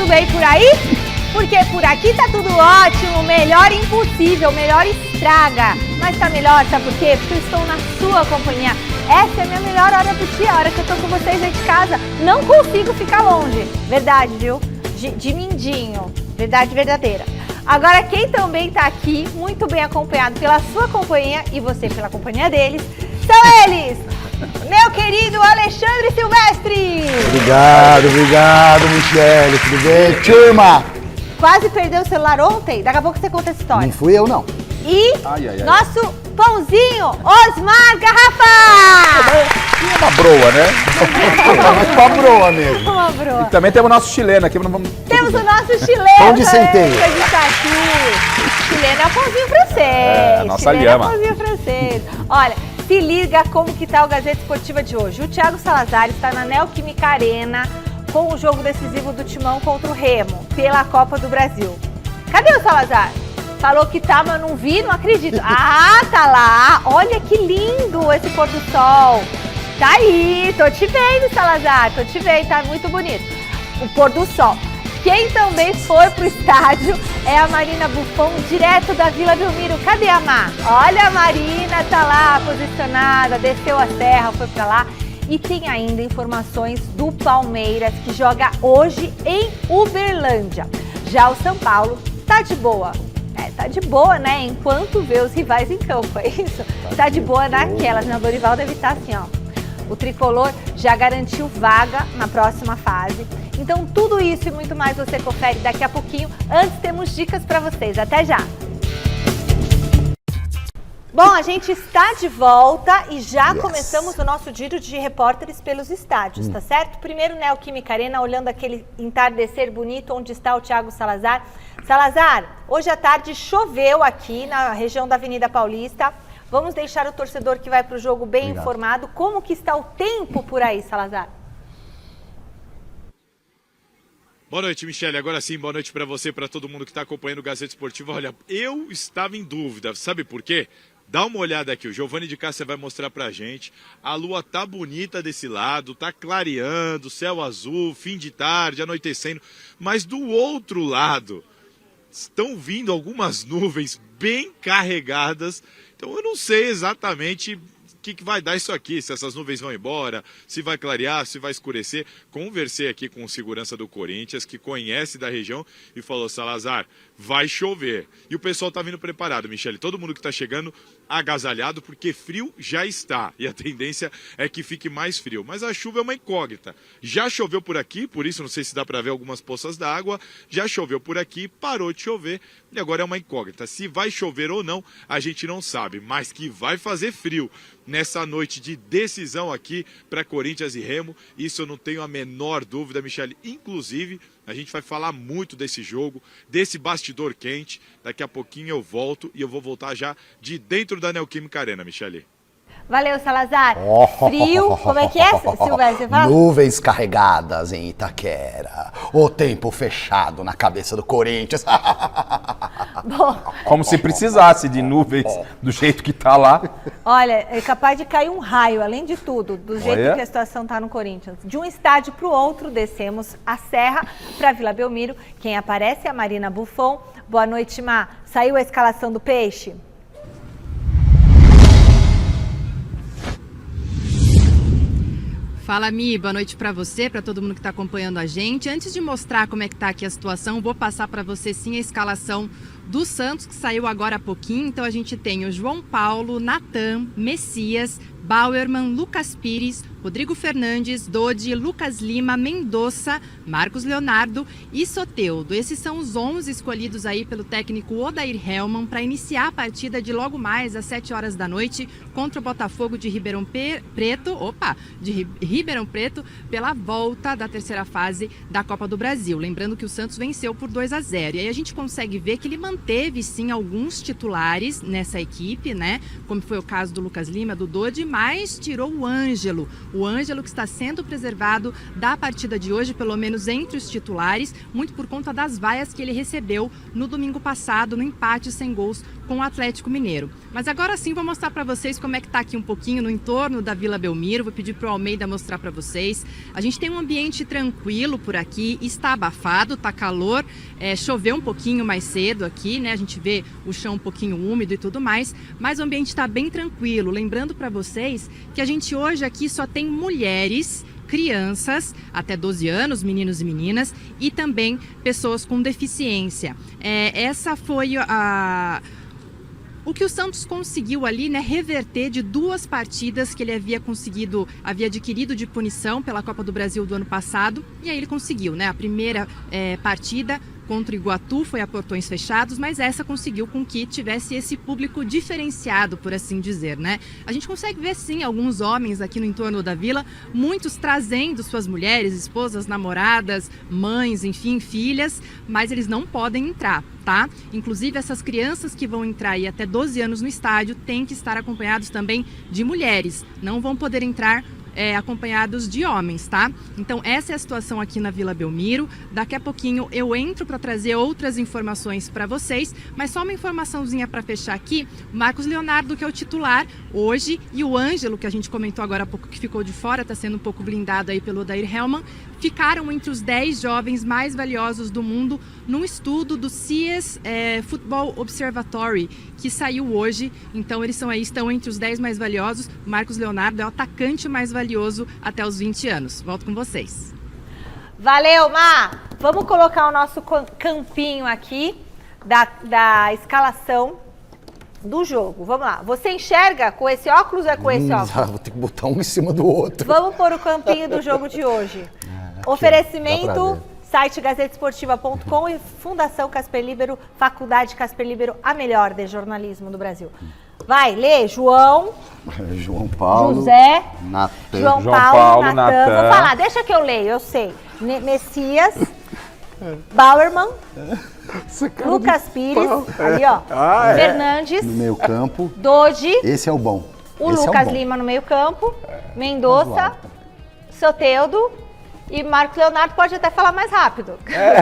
tudo bem por aí? Porque por aqui tá tudo ótimo, melhor impossível, melhor estraga. Mas tá melhor, sabe por quê? Porque eu estou na sua companhia. Essa é a minha melhor hora do dia, a hora que eu tô com vocês aí de casa. Não consigo ficar longe. Verdade, viu? De mindinho. Verdade verdadeira. Agora, quem também tá aqui, muito bem acompanhado pela sua companhia e você pela companhia deles, são eles! Meu querido Alexandre Silvestre! Obrigado, Michele. Tudo bem? Turma! Quase perdeu o celular ontem? Daqui a pouco você conta essa história. Não fui eu, não. E nosso pãozinho, Osmar Garrafa! É uma broa, né? Uma broa mesmo. Uma broa. E também temos o nosso chileno aqui. Temos o nosso chileno. Pão de centeio. Que a gente tá aqui. Chileno é o pãozinho francês. É, a nossa chileno lhama. É o pãozinho francês. Olha, se liga como que tá o Gazeta Esportiva de hoje. O Thiago Salazar está na Neoquímica Arena com o jogo decisivo do Timão contra o Remo, pela Copa do Brasil. Cadê o Salazar? Falou que tá, mas eu não vi, não acredito. Ah, tá lá. Olha que lindo esse pôr do sol. Tá aí, tô te vendo, Salazar. Tô te vendo, tá muito bonito. O pôr do sol. Quem também foi pro estádio é a Marina Buffon, direto da Vila Belmiro. Cadê a Mar? Olha, a Marina tá lá posicionada, desceu a serra, foi pra lá. E tem ainda informações do Palmeiras, que joga hoje em Uberlândia. Já o São Paulo tá de boa. Tá de boa, né? Enquanto vê os rivais em campo, é isso? Tá de boa naquelas, né? O Dorival deve estar assim, ó. O Tricolor já garantiu vaga na próxima fase. Então, tudo isso e muito mais você confere daqui a pouquinho. Antes, temos dicas para vocês. Até já! Bom, a gente está de volta e já começamos o nosso giro de repórteres pelos estádios, tá certo? Primeiro, Neoquímica Arena, olhando aquele entardecer bonito onde está o Thiago Salazar. Salazar, hoje à tarde choveu aqui na região da Avenida Paulista. Vamos deixar o torcedor que vai para o jogo bem informado. Como que está o tempo por aí, Salazar? Boa noite, Michele. Agora sim, boa noite para você, para todo mundo que está acompanhando o Gazeta Esportiva. Olha, eu estava em dúvida, sabe por quê? Dá uma olhada aqui, o Giovanni de Cássia vai mostrar pra gente. A lua tá bonita desse lado, tá clareando, céu azul, fim de tarde, anoitecendo. Mas do outro lado, estão vindo algumas nuvens bem carregadas. Então eu não sei exatamente o que vai dar isso aqui, se essas nuvens vão embora, se vai clarear, se vai escurecer. Conversei aqui com o segurança do Corinthians, que conhece da região, e falou: Salazar, vai chover. E o pessoal tá vindo preparado, Michele. Todo mundo que tá chegando agasalhado, porque frio já está. E a tendência é que fique mais frio. Mas a chuva é uma incógnita. Já choveu por aqui, por isso não sei se dá para ver algumas poças d'água. Já choveu por aqui, parou de chover e agora é uma incógnita. Se vai chover ou não, a gente não sabe. Mas que vai fazer frio nessa noite de decisão aqui para Corinthians e Remo, isso eu não tenho a menor dúvida, Michele. Inclusive, a gente vai falar muito desse jogo, desse bastidor quente. Daqui a pouquinho eu volto e eu vou voltar já de dentro da Neoquímica Arena, Michele. Valeu, Salazar. Frio, como é que é, Silvestre? Você fala? Nuvens carregadas em Itaquera. O tempo fechado na cabeça do Corinthians. Bom, Como se precisasse de nuvens do jeito que tá lá. olha, é capaz de cair um raio, além de tudo, do jeito Olha. que a situação tá no Corinthians. De um estádio para o outro, descemos a serra para Vila Belmiro. Quem aparece é a Marina Buffon. Boa noite, Má. Saiu a escalação do Peixe? Fala, Mi, boa noite para você, para todo mundo que está acompanhando a gente. Antes de mostrar como é que tá aqui a situação, vou passar para você sim a escalação do Santos, que saiu agora há pouquinho. Então a gente tem o João Paulo, Natan, Messias, Bauerman, Lucas Pires, Rodrigo Fernandes, Dodi, Lucas Lima, Mendonça, Marcos Leonardo e Soteldo. Esses são os 11 escolhidos aí pelo técnico Odair Hellmann para iniciar a partida de logo mais às 7 horas da noite contra o Botafogo de Ribeirão Preto, pela volta da terceira fase da Copa do Brasil. Lembrando que o Santos venceu por 2-0. E aí a gente consegue ver que ele manteve sim alguns titulares nessa equipe, né? Como foi o caso do Lucas Lima, do Dodi, mas tirou o Ângelo. O Ângelo que está sendo preservado da partida de hoje, pelo menos entre os titulares, muito por conta das vaias que ele recebeu no domingo passado, no empate sem gols com o Atlético Mineiro. Mas agora sim vou mostrar para vocês como é que está aqui um pouquinho no entorno da Vila Belmiro. Vou pedir para o Almeida mostrar para vocês. A gente tem um ambiente tranquilo por aqui, está abafado, está calor, choveu um pouquinho mais cedo aqui, né? A gente vê o chão um pouquinho úmido e tudo mais, mas o ambiente está bem tranquilo. Lembrando para vocês que a gente hoje aqui só tem mulheres, crianças até 12 anos, meninos e meninas, e também pessoas com deficiência. Essa foi o que o Santos conseguiu ali, né, reverter de 2 partidas que ele havia adquirido de punição pela Copa do Brasil do ano passado, e aí ele conseguiu, né? A primeira partida contra o Iguatu foi a portões fechados, mas essa conseguiu com que tivesse esse público diferenciado, por assim dizer, né? A gente consegue ver, sim, alguns homens aqui no entorno da vila, muitos trazendo suas mulheres, esposas, namoradas, mães, enfim, filhas, mas eles não podem entrar, tá? Inclusive, essas crianças que vão entrar aí até 12 anos no estádio têm que estar acompanhados também de mulheres, não vão poder entrar acompanhados de homens, tá? Então essa é a situação aqui na Vila Belmiro. Daqui a pouquinho eu entro para trazer outras informações para vocês, mas só uma informaçãozinha para fechar aqui. Marcos Leonardo, que é o titular hoje, e o Ângelo, que a gente comentou agora há pouco que ficou de fora, está sendo um pouco blindado aí pelo Odair Hellmann, ficaram entre os 10 jovens mais valiosos do mundo num estudo do CS Football Observatory, que saiu hoje. Então eles estão entre os 10 mais valiosos. Marcos Leonardo é o atacante mais valioso até os 20 anos. Volto com vocês. Valeu, Má! Vamos colocar o nosso campinho aqui da escalação do jogo. Vamos lá. Você enxerga com esse óculos ou é com esse óculos? Vou ter que botar um em cima do outro. Vamos pôr o campinho do jogo de hoje. Oferecimento, site gazetesportiva.com e Fundação Casper Libero, Faculdade Casper Libero, a melhor de jornalismo do Brasil. Vai, lê, João Paulo, José, Natan. João Paulo, Natan. Vou falar, deixa que eu leio, eu sei. Messias, Bauerman, Lucas Pires, ali ó, Fernandes, no meio campo. Doge, Esse é o bom. o Esse Lucas é o bom. Lima no meio campo, Mendonça, Soteldo. E Marcos Leonardo pode até falar mais rápido.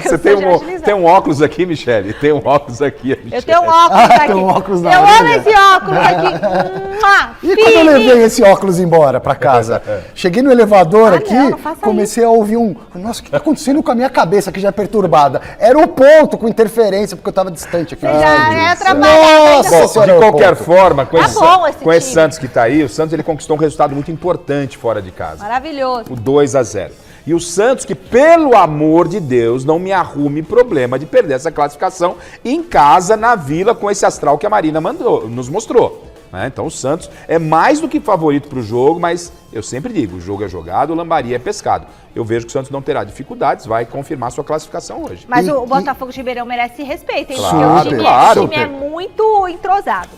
Você tem um óculos aqui, Michele? Tem um óculos aqui, Michele. Eu tenho um óculos aqui. Tem um óculos na eu amo orelha. esse óculos aqui. E quando eu levei esse óculos embora pra casa? Cheguei no elevador aqui, não faça comecei a ouvir Nossa, o que tá acontecendo com a minha cabeça que já é perturbada? Era o ponto com interferência, porque eu tava distante aqui. Você já é atrapalhado. Nossa, Bom, senhora, de é o qualquer ponto. forma, com bom esse time. Santos que tá aí, o Santos ele conquistou um resultado muito importante fora de casa. Maravilhoso. O 2-0. E o Santos, que pelo amor de Deus, não me arrume problema de perder essa classificação em casa, na Vila, com esse astral que a Marina nos mostrou. Né? Então o Santos é mais do que favorito para o jogo, mas eu sempre digo, o jogo é jogado, o lambari é pescado. Eu vejo que o Santos não terá dificuldades, vai confirmar sua classificação hoje. Mas o Botafogo de Ribeirão merece respeito, hein? Claro, Porque claro. o time é muito entrosado.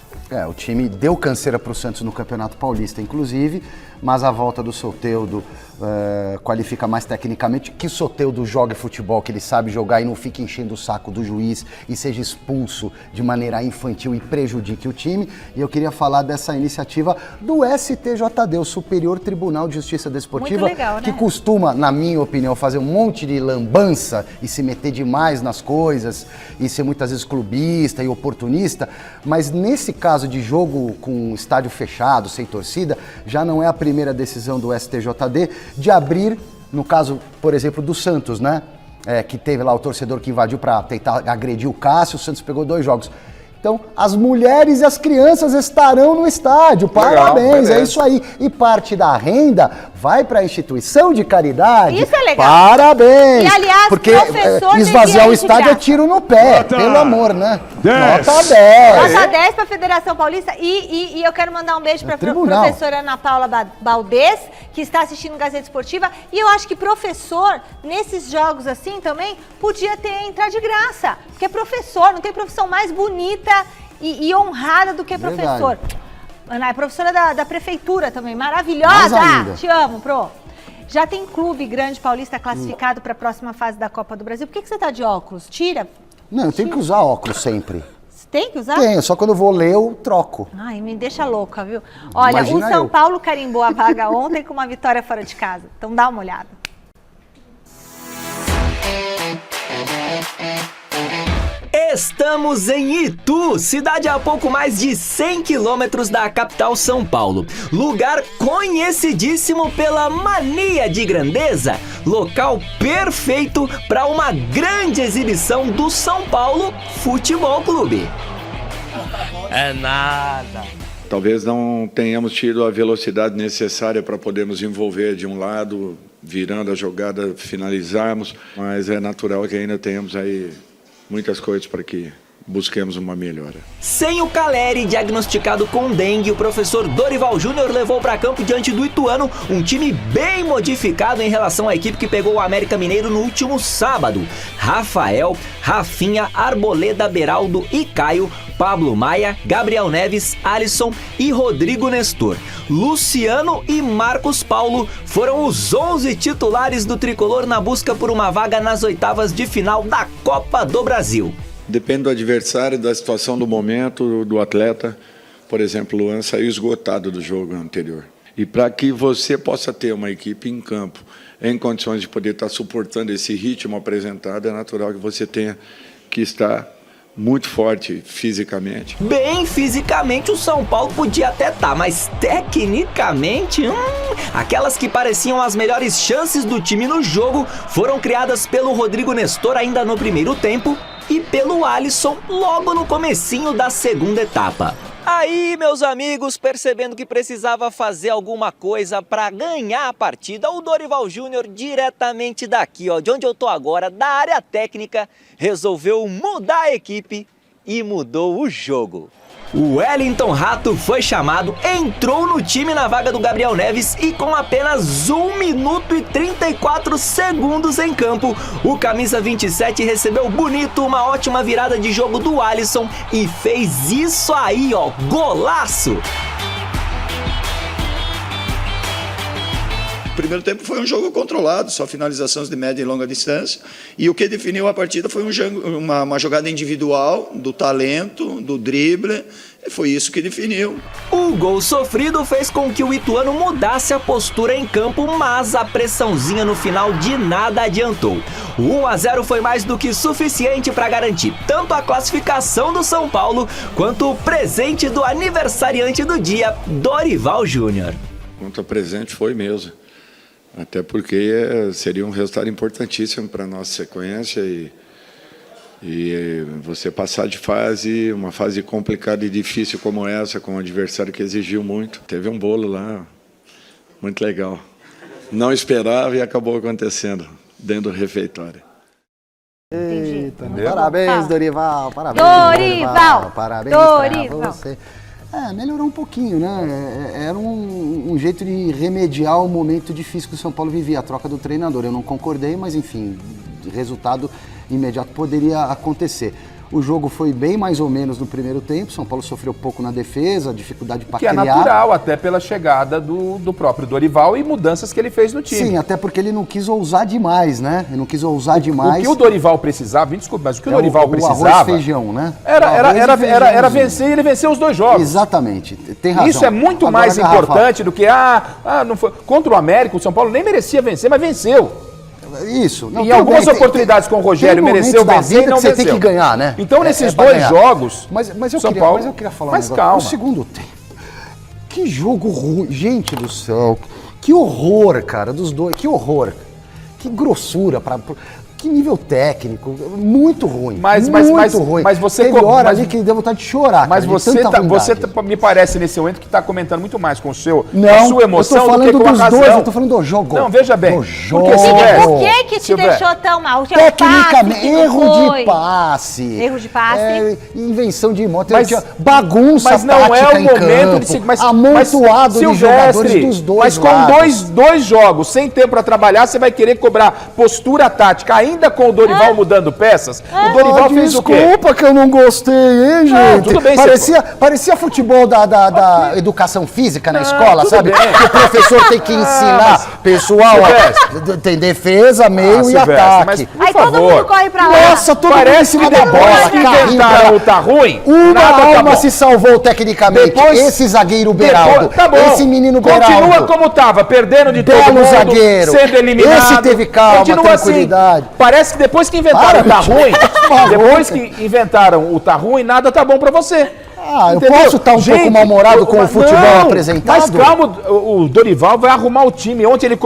O time deu canseira pro Santos no Campeonato Paulista, inclusive, mas a volta do Soteldo qualifica mais tecnicamente. Que Soteldo jogue futebol, que ele sabe jogar e não fique enchendo o saco do juiz e seja expulso de maneira infantil e prejudique o time. E eu queria falar dessa iniciativa do STJD, o Superior Tribunal de Justiça Desportiva, Muito legal, né? que costuma, na minha opinião, fazer um monte de lambança e se meter demais nas coisas e ser muitas vezes clubista e oportunista, mas nesse caso de jogo com estádio fechado, sem torcida, já não é a primeira decisão do STJD de abrir, no caso, por exemplo, do Santos, né? Que teve lá o torcedor que invadiu para tentar agredir o Cássio, o Santos pegou 2 jogos. Então, as mulheres e as crianças estarão no estádio. Parabéns, Legal, é isso aí. E parte da renda vai para a instituição de caridade. Isso é legal. Parabéns. E, aliás, porque professor esvaziar devia o ir de estádio é graça. tiro no pé, Nota pelo amor, né? 10. Nota 10. Nota 10 para a Federação Paulista e eu quero mandar um beijo para a tribunal. professora Ana Paula Baldez, que está assistindo Gazeta Esportiva. E eu acho que professor, nesses jogos assim também, podia entrar de graça. Porque professor, não tem profissão mais bonita e honrada do que professor. Ana é professora da prefeitura também, Mais maravilhosa! ainda. Te amo, Pro. Já tem clube grande paulista classificado para a próxima fase da Copa do Brasil. Por que você está de óculos? Tira. Não, eu tenho que usar óculos sempre. Você tem que usar? Tenho, só quando eu vou ler eu troco. Ai, me deixa louca, viu? Olha, Imagina o São eu. Paulo carimbou a vaga ontem com uma vitória fora de casa. Então dá uma olhada. Estamos Estamos em Itu, cidade a pouco mais de 100 quilômetros da capital São Paulo. Lugar conhecidíssimo pela mania de grandeza. Local perfeito para uma grande exibição do São Paulo Futebol Clube. É nada. Talvez não tenhamos tido a velocidade necessária para podermos envolver de um lado, virando a jogada, finalizarmos, mas é natural que ainda tenhamos aí muitas coisas para que busquemos uma melhora. Sem o Caleri diagnosticado com dengue, o professor Dorival Júnior levou para campo diante do Ituano um time bem modificado em relação à equipe que pegou o América Mineiro no último sábado. Rafael, Rafinha, Arboleda, Beraldo e Caio, Pablo Maia, Gabriel Neves, Alisson e Rodrigo Nestor. Luciano e Marcos Paulo foram os 11 titulares do tricolor na busca por uma vaga nas oitavas de final da Copa do Brasil. Depende do adversário, da situação do momento, do atleta. Por exemplo, o Luan saiu esgotado do jogo anterior. E para que você possa ter uma equipe em campo, em condições de poder estar suportando esse ritmo apresentado, é natural que você tenha que estar muito forte fisicamente. Bem fisicamente o São Paulo podia até estar, mas tecnicamente, aquelas que pareciam as melhores chances do time no jogo foram criadas pelo Rodrigo Nestor ainda no primeiro tempo e pelo Alisson logo no comecinho da segunda etapa. Aí, meus amigos, percebendo que precisava fazer alguma coisa para ganhar a partida, o Dorival Júnior, diretamente daqui, de onde eu tô agora, da área técnica, resolveu mudar a equipe e mudou o jogo. O Wellington Rato foi chamado, entrou no time na vaga do Gabriel Neves e com apenas 1 minuto e 34 segundos em campo, o camisa 27 recebeu bonito uma ótima virada de jogo do Alisson e fez isso aí, golaço! O primeiro tempo foi um jogo controlado, só finalizações de média e longa distância. E o que definiu a partida foi uma jogada individual, do talento, do drible. E foi isso que definiu. O gol sofrido fez com que o Ituano mudasse a postura em campo, mas a pressãozinha no final de nada adiantou. O 1-0 foi mais do que suficiente para garantir tanto a classificação do São Paulo, quanto o presente do aniversariante do dia, Dorival Júnior. Quanto a presente foi mesmo. Até porque seria um resultado importantíssimo para a nossa sequência e você passar de fase, uma fase complicada e difícil como essa, com um adversário que exigiu muito. Teve um bolo lá, muito legal. Não esperava e acabou acontecendo dentro do refeitório. Eita, parabéns, Dorival, parabéns, Dorival, parabéns para você. Melhorou um pouquinho, né? Era um jeito de remediar o momento difícil que o São Paulo vivia, a troca do treinador. Eu não concordei, mas enfim, resultado imediato poderia acontecer. O jogo foi bem mais ou menos no primeiro tempo, São Paulo sofreu pouco na defesa, dificuldade para criar. Que é natural, até pela chegada do próprio Dorival e mudanças que ele fez no time. Sim, até porque ele não quis ousar demais, né? Ele não quis ousar demais. O que o Dorival precisava, me desculpe, mas o que o Dorival precisava... arroz e feijão, né? Era vencer e ele venceu os dois jogos. Exatamente, tem razão. Isso é muito mais importante do que, não foi. Contra o América, o São Paulo nem merecia vencer, mas venceu. Isso. Em algumas oportunidades com o Rogério mereceu vencer e não venceu. Você tem que ganhar, né? Então, nesses dois jogos, mas eu queria falar um negócio. Calma. O segundo tempo. Que jogo ruim. Gente do céu. Que horror, cara, dos dois. Que horror. Que grossura. Que nível técnico. Muito ruim. Muito ruim. Mas você... Teve hora ali que deu vontade de chorar. Mas cara, você me parece nesse momento que está comentando muito mais com a sua emoção do que com a razão. Dois, eu tô falando do jogo. Não, veja bem. Do jogo. Por que te deixou tão mal? Tecnicamente, erro de passe. Erro de passe. Invenção de moto. Bagunça mas não tática é o momento de se... amontoado de jogadores dos dois lados. Mas com dois jogos, sem tempo para trabalhar, você vai querer cobrar postura tática, ainda com o Dorival mudando peças. O Dorival fez o quê? Desculpa que eu não gostei, hein, gente? Tudo bem, parecia futebol da educação física na escola, sabe? Bem. Que o professor tem que ensinar. Pessoal, tem defesa, meio e ataque. Aí todo mundo corre pra lá. Nossa, todo parece mundo que depois que tentaram tá ruim. Uma alma se salvou tecnicamente. Depois, esse zagueiro Beraldo. Tá bom. Esse menino Beraldo. Continua como tava, perdendo de todo mundo, zagueiro. sendo eliminado. Esse teve calma, continua tranquilidade. Assim, parece que depois que inventaram o tá ruim, depois que inventaram o tá ruim, nada tá bom pra você. Eu posso estar um pouco mal-humorado com o futebol apresentado? Mas calma, o Dorival vai arrumar o time. Ontem ele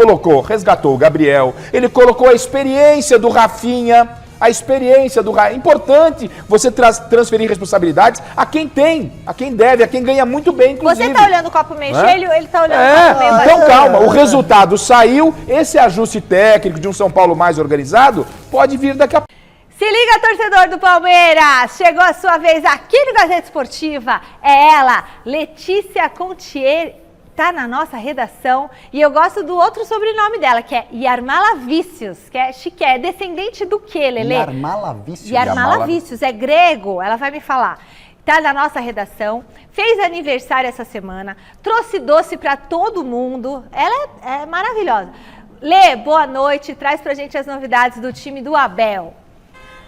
resgatou o Gabriel, ele colocou a experiência do Rafinha, É importante você transferir responsabilidades a quem tem, a quem deve, a quem ganha muito bem, inclusive. Você tá olhando o copo meio cheio, ele tá olhando o copo meio vazio. Então calma, o resultado saiu, esse ajuste técnico de um São Paulo mais organizado pode vir daqui a pouco. Se liga, torcedor do Palmeiras! Chegou a sua vez aqui no Gazeta Esportiva. É ela, Letícia Contier, tá na nossa redação. E eu gosto do outro sobrenome dela, que é Yarmala Vícios, que é chique, é descendente do quê, Lelê? Yarmala Vícios. Yarmala Vícios, é grego, ela vai me falar. Tá na nossa redação, fez aniversário essa semana, trouxe doce pra todo mundo. Ela é maravilhosa. Lê, boa noite, traz pra gente as novidades do time do Abel.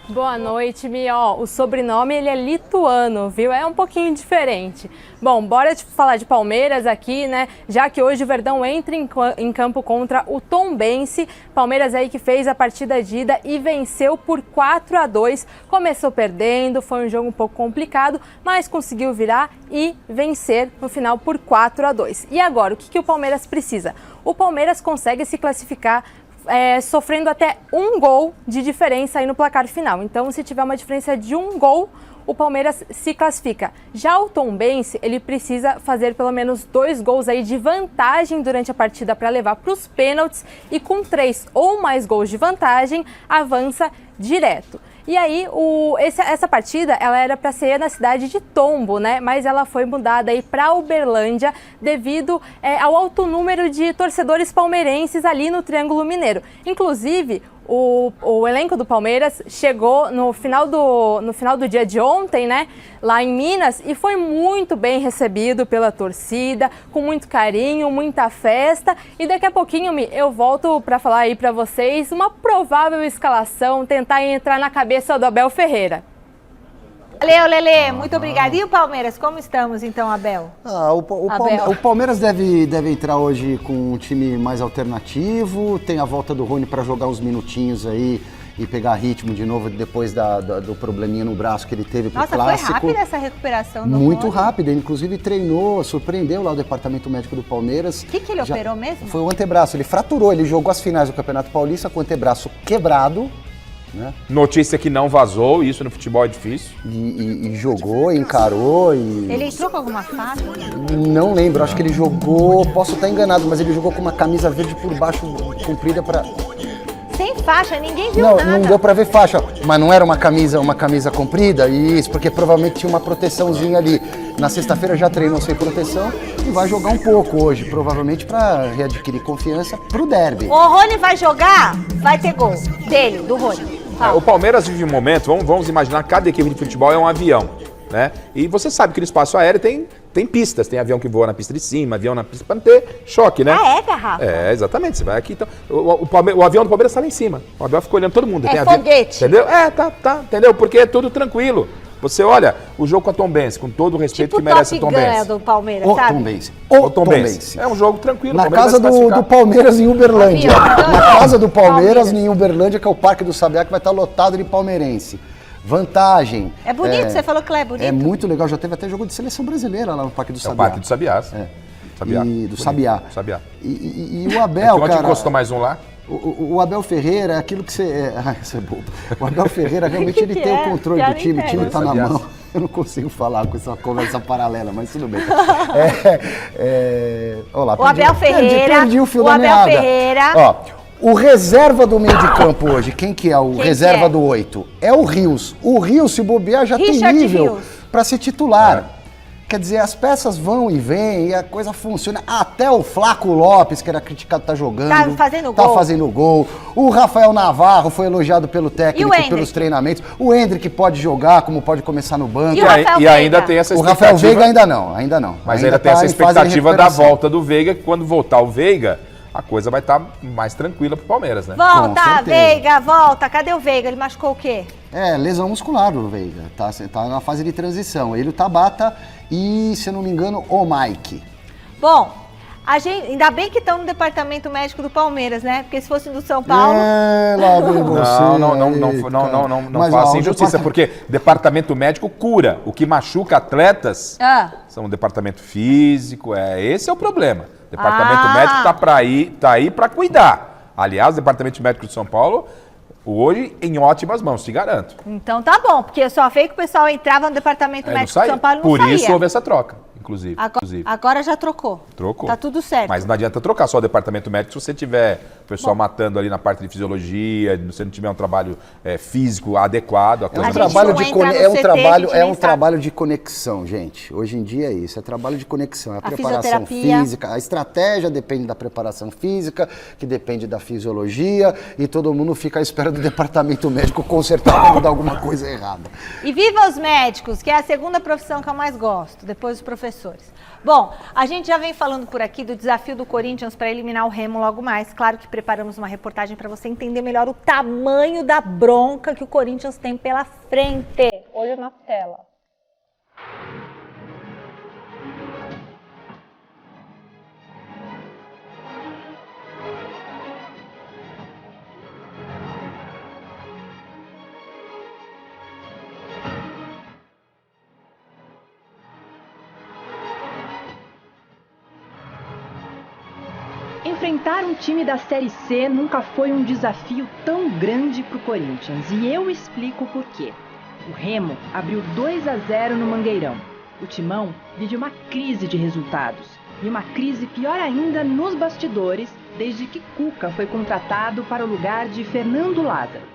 Boa noite, Mi. O sobrenome ele é lituano, viu? É um pouquinho diferente. Bom, bora falar de Palmeiras aqui, né? Já que hoje o Verdão entra em campo contra o Tombense. Palmeiras aí que fez a partida de ida e venceu por 4-2. Começou perdendo, foi um jogo um pouco complicado, mas conseguiu virar e vencer no final por 4-2. E agora, o que o Palmeiras precisa? O Palmeiras consegue se classificar sofrendo até um gol de diferença aí no placar final. Então, se tiver uma diferença de um gol, o Palmeiras se classifica. Já o Tombense, ele precisa fazer pelo menos 2 gols aí de vantagem durante a partida para levar para os pênaltis e com 3 ou mais gols de vantagem, avança direto. E aí, essa partida, ela era para ser na cidade de Tombo, né? Mas ela foi mudada aí para Uberlândia devido ao alto número de torcedores palmeirenses ali no Triângulo Mineiro. Inclusive, o elenco do Palmeiras chegou no final do dia de ontem, né, lá em Minas, e foi muito bem recebido pela torcida, com muito carinho, muita festa. E daqui a pouquinho eu volto para falar aí para vocês uma provável escalação, tentar entrar na cabeça do Abel Ferreira. Valeu, Lelê, muito obrigada. E o Palmeiras, como estamos então, Abel? O Palmeiras deve entrar hoje com um time mais alternativo, tem a volta do Rony para jogar uns minutinhos aí e pegar ritmo de novo depois do probleminha no braço que ele teve pro clássico. Foi rápida essa recuperação do Muito Rony. rápida, ele inclusive treinou, surpreendeu lá o departamento médico do Palmeiras. O que ele operou mesmo? Foi o antebraço, ele fraturou, ele jogou as finais do Campeonato Paulista com o antebraço quebrado. Né? Notícia que não vazou, isso no futebol é difícil. E jogou, encarou e... Ele entrou com alguma faixa? Não lembro, acho que ele jogou, posso estar enganado, mas ele jogou com uma camisa verde por baixo, comprida para... Sem faixa, ninguém viu nada. Não deu pra ver faixa, mas não era uma camisa comprida, isso, porque provavelmente tinha uma proteçãozinha ali. Na sexta-feira já treinou sem proteção e vai jogar um pouco hoje, provavelmente para readquirir confiança pro derby. O Rony vai jogar, vai ter gol dele, do Rony. O Palmeiras vive um momento, vamos imaginar, cada equipe de futebol é um avião, né? E você sabe que no espaço aéreo tem pistas, tem avião que voa na pista de cima, avião na pista, para não ter choque, né? Ah, é, Garrafa? É, exatamente, você vai aqui, então, o avião do Palmeiras está lá em cima, o Abel ficou olhando todo mundo. É tem foguete. Entendeu? Tá, entendeu? Porque é tudo tranquilo. Você olha o jogo com a Tombense, com todo o respeito que merece a Tombense. Do Palmeiras, O sabe? Tombense. O Tombense. É um jogo tranquilo. Na casa do Palmeiras em Uberlândia. Na casa do Palmeiras em Uberlândia, que é o Parque do Sabiá, que vai estar lotado de palmeirense. Vantagem. É bonito, você falou que lá é bonito. É muito legal, já teve até jogo de seleção brasileira lá no Parque do Sabiá. É o Parque do Sabiá. Sabiá. Do Sabiá. Sabiá. E o Abel, onde cara... encostou mais um lá? O Abel Ferreira, aquilo que você... isso é bobo. O Abel Ferreira, realmente, ele tem o controle do time, o time tá na mão. Eu não consigo falar com essa conversa paralela, mas tudo bem. Olha lá, o Abel Ferreira... Perdi o fio da meada. Ó, o reserva do meio de campo hoje, quem que é o reserva do 8? É o Rios. O Rios, se bobear, já tem nível para ser titular. Quer dizer, as peças vão e vêm e a coisa funciona. Até o Flaco Lopes, que era criticado, tá jogando. Tá fazendo gol. Tá fazendo gol. O Rafael Navarro foi elogiado pelo técnico, pelos treinamentos. O Endrick pode jogar, como pode começar no banco. E ainda tem essa expectativa. O Rafael Veiga ainda não. Mas ainda tem essa expectativa da volta do Veiga, que quando voltar o Veiga, a coisa vai estar mais tranquila pro Palmeiras, né? Volta, Veiga, volta. Cadê o Veiga? Ele machucou o quê? Lesão muscular do Veiga. Tá na fase de transição. Ele, o Tabata e, se eu não me engano, o Mike. Bom, Ainda bem que estão no departamento médico do Palmeiras, né? Porque se fosse do São Paulo... Lá vem você. Não faça injustiça, porque departamento médico cura. O que machuca atletas são o departamento físico, esse é o problema. O departamento médico tá aí para cuidar. Aliás, o departamento médico de São Paulo, hoje, em ótimas mãos, te garanto. Então tá bom, porque eu só vi que o pessoal entrava no departamento médico de São Paulo e não saía. Por isso houve essa troca, inclusive. Agora já trocou. Trocou. Tá tudo certo. Mas não adianta trocar só o departamento médico se você tiver o pessoal matando ali na parte de fisiologia, se você não tiver um trabalho físico adequado. É um trabalho de conexão, gente. Hoje em dia é isso, é trabalho de conexão. É a preparação física, a estratégia depende da preparação física, que depende da fisiologia, e todo mundo fica à espera do departamento médico consertar quando dá alguma coisa errada. E viva os médicos, que é a segunda profissão que eu mais gosto, depois dos professores. Bom, a gente já vem falando por aqui do desafio do Corinthians para eliminar o Remo logo mais. Claro que preparamos uma reportagem para você entender melhor o tamanho da bronca que o Corinthians tem pela frente. Olha na tela. Enfrentar um time da Série C nunca foi um desafio tão grande para o Corinthians, e eu explico por quê. O Remo abriu 2-0 no Mangueirão. O Timão vive uma crise de resultados, e uma crise pior ainda nos bastidores, desde que Cuca foi contratado para o lugar de Fernando Lázaro.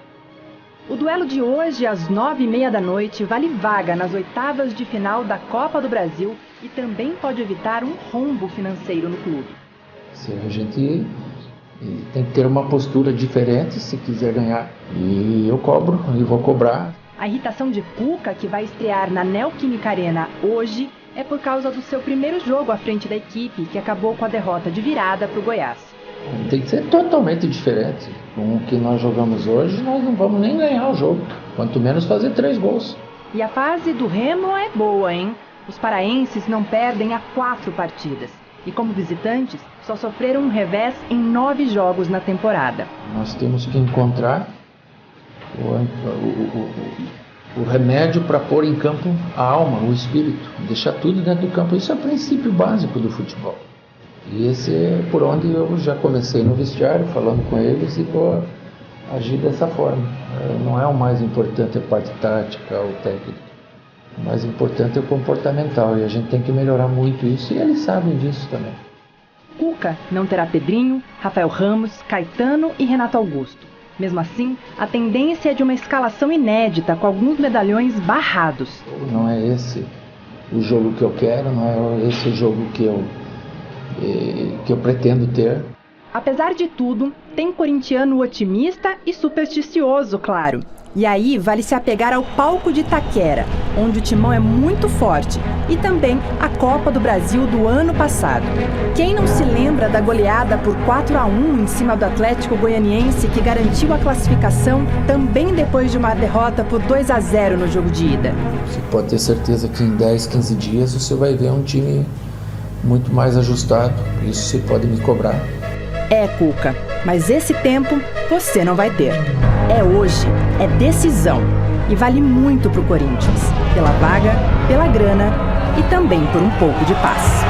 O duelo de hoje, às 9h30 da noite, vale vaga nas oitavas de final da Copa do Brasil e também pode evitar um rombo financeiro no clube. A gente tem que ter uma postura diferente se quiser ganhar. E eu cobro, e vou cobrar. A irritação de Cuca, que vai estrear na Neoquímica Arena hoje, é por causa do seu primeiro jogo à frente da equipe, que acabou com a derrota de virada para o Goiás. Tem que ser totalmente diferente. Com o que nós jogamos hoje, nós não vamos nem ganhar o jogo. Quanto menos fazer 3 gols. E a fase do Remo é boa, hein? Os paraenses não perdem há 4 partidas. E como visitantes, só sofreram um revés em 9 jogos na temporada. Nós temos que encontrar o remédio para pôr em campo a alma, o espírito, deixar tudo dentro do campo. Isso é o princípio básico do futebol. E esse é por onde eu já comecei no vestiário, falando com eles, e vou agir dessa forma. Não é o mais importante a parte tática ou técnica. O mais importante é o comportamental, e a gente tem que melhorar muito isso, e eles sabem disso também. Cuca não terá Pedrinho, Rafael Ramos, Caetano e Renato Augusto. Mesmo assim, a tendência é de uma escalação inédita, com alguns medalhões barrados. Não é esse o jogo que eu quero, não é esse o jogo que eu pretendo ter. Apesar de tudo, tem corintiano otimista e supersticioso, claro. E aí vale se apegar ao palco de Itaquera, onde o Timão é muito forte, e também a Copa do Brasil do ano passado. Quem não se lembra da goleada por 4-1 em cima do Atlético Goianiense, que garantiu a classificação também depois de uma derrota por 2-0 no jogo de ida? Você pode ter certeza que em 10, 15 dias você vai ver um time muito mais ajustado. Isso você pode me cobrar. É, Cuca, mas esse tempo você não vai ter. É hoje, é decisão. E vale muito pro Corinthians. Pela vaga, pela grana e também por um pouco de paz.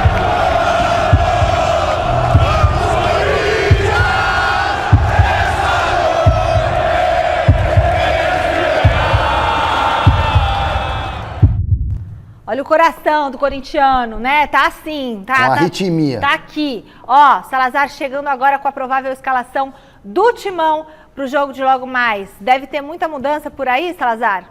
Olha o coração do corintiano, né? Tá assim, tá. Uma arritmia. Tá aqui. Ó, Salazar chegando agora com a provável escalação do Timão pro jogo de logo mais. Deve ter muita mudança por aí, Salazar?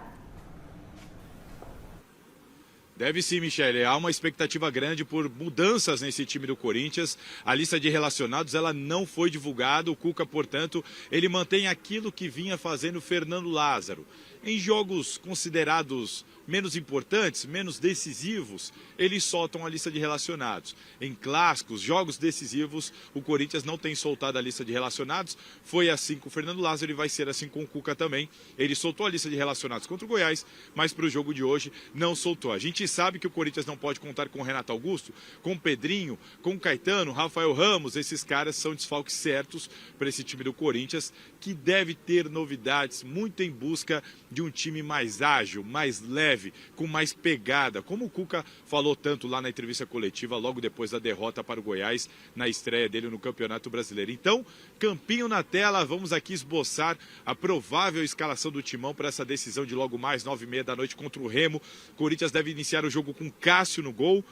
Deve sim, Michele. Há uma expectativa grande por mudanças nesse time do Corinthians. A lista de relacionados ela não foi divulgada. O Cuca, portanto, ele mantém aquilo que vinha fazendo Fernando Lázaro. Em jogos considerados menos importantes, menos decisivos, eles soltam a lista de relacionados. Em clássicos, jogos decisivos, o Corinthians não tem soltado a lista de relacionados. Foi assim com o Fernando Lázaro e vai ser assim com o Cuca também. Ele soltou a lista de relacionados contra o Goiás, mas para o jogo de hoje não soltou. A gente sabe que o Corinthians não pode contar com o Renato Augusto, com o Pedrinho, com o Caetano, Rafael Ramos. Esses caras são desfalques certos para esse time do Corinthians, que deve ter novidades, muito em busca de um time mais ágil, mais leve, com mais pegada, como o Cuca falou tanto lá na entrevista coletiva, logo depois da derrota para o Goiás, na estreia dele no Campeonato Brasileiro. Então, campinho na tela, vamos aqui esboçar a provável escalação do Timão para essa decisão de logo mais 9h30 da noite contra o Remo. Corinthians deve iniciar o jogo com Cássio no gol,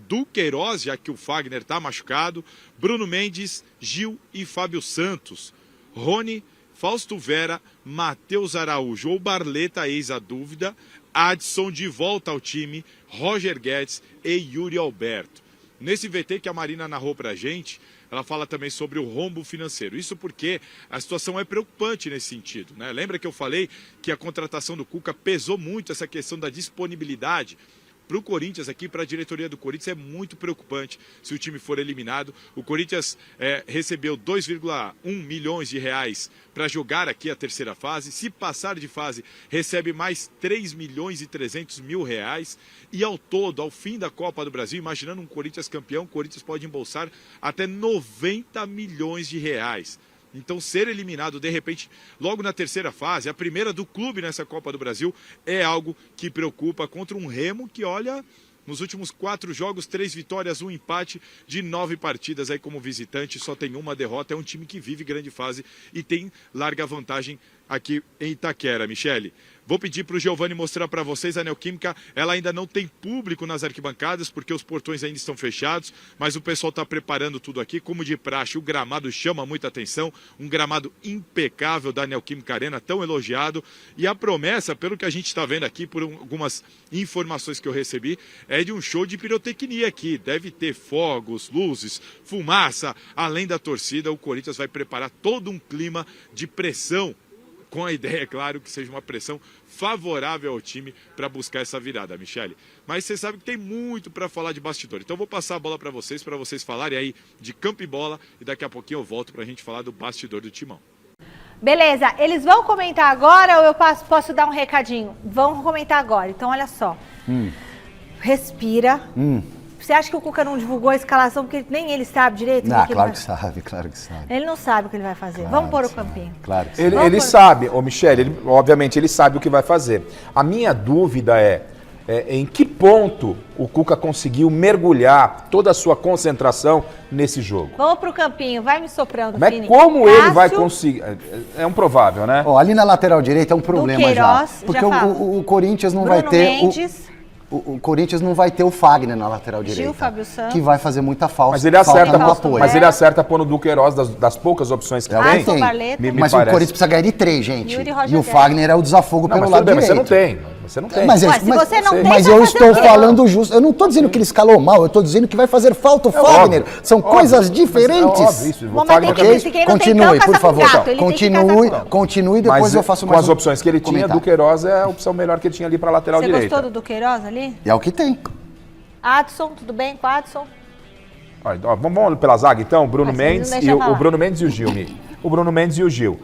Duqueiroz, já que o Fagner está machucado, Bruno Mendes, Gil e Fábio Santos, Rony, Fausto Vera, Matheus Araújo ou Barleta, eis a dúvida, Adson de volta ao time, Roger Guedes e Yuri Alberto. Nesse VT que a Marina narrou pra gente, ela fala também sobre o rombo financeiro. Isso porque a situação é preocupante nesse sentido, né? Lembra que eu falei que a contratação do Cuca pesou muito essa questão da disponibilidade? Para o Corinthians aqui, para a diretoria do Corinthians, é muito preocupante se o time for eliminado. O Corinthians recebeu 2,1 milhões de reais para jogar aqui a terceira fase. Se passar de fase, recebe mais 3 milhões e 300 mil reais. E ao todo, ao fim da Copa do Brasil, imaginando um Corinthians campeão, o Corinthians pode embolsar até 90 milhões de reais. Então, ser eliminado, de repente, logo na terceira fase, a primeira do clube nessa Copa do Brasil, é algo que preocupa contra um Remo que, olha, nos últimos 4 jogos, 3 vitórias, 1 empate de 9 partidas aí como visitante, só tem uma derrota. É um time que vive grande fase e tem larga vantagem aqui em Itaquera, Michele. Vou pedir para o Giovani mostrar para vocês a Neoquímica. Ela ainda não tem público nas arquibancadas, porque os portões ainda estão fechados, mas o pessoal está preparando tudo aqui. Como de praxe, o gramado chama muita atenção, um gramado impecável da Neoquímica Arena, tão elogiado. E a promessa, pelo que a gente está vendo aqui, por algumas informações que eu recebi, é de um show de pirotecnia aqui. Deve ter fogos, luzes, fumaça, além da torcida. O Corinthians vai preparar todo um clima de pressão, com a ideia, é claro, que seja uma pressão favorável ao time para buscar essa virada, Michele. Mas você sabe que tem muito para falar de bastidor. Então eu vou passar a bola para vocês falarem aí de campo e bola, e daqui a pouquinho eu volto para a gente falar do bastidor do Timão. Beleza, eles vão comentar agora ou eu posso dar um recadinho? Vão comentar agora, então olha só. Respira. Você acha que o Cuca não divulgou a escalação porque nem ele sabe direito? Claro que sabe, claro que sabe. Ele não sabe o que ele vai fazer. Claro, vamos pôr o campinho. Claro que sabe. Ele sabe, Michele, obviamente ele sabe o que vai fazer. A minha dúvida é em que ponto o Cuca conseguiu mergulhar toda a sua concentração nesse jogo. Vamos pro campinho, vai me soprando, Mas como ele vai conseguir? É um provável, né? Ali na lateral direita é um problema Duqueiroz, já. Porque o Corinthians não vai ter... O Corinthians não vai ter o Fagner na lateral direita. Gil, Fábio Santos. Que vai fazer muita falta. Mas ele acerta pôr no Duqueiroz das poucas opções que tem. Mas o Corinthians precisa ganhar de 3, gente. E o Fagner é o desafogo pelo lado direito. Mas você não tem. Mas eu estou falando justo. Eu não estou dizendo que ele escalou mal, eu estou dizendo que vai fazer falta o Fagner. São coisas diferentes. Continue, por favor. Continue, depois eu faço mais com as opções que ele tinha, Duqueiroz é a opção melhor que ele tinha ali para lateral direita. Você gostou do Duqueiroz ali? É o que tem. Adson, tudo bem com Adson? Vamos pela zaga então, o Bruno Mendes e o Gil. O Bruno Mendes e o Gil.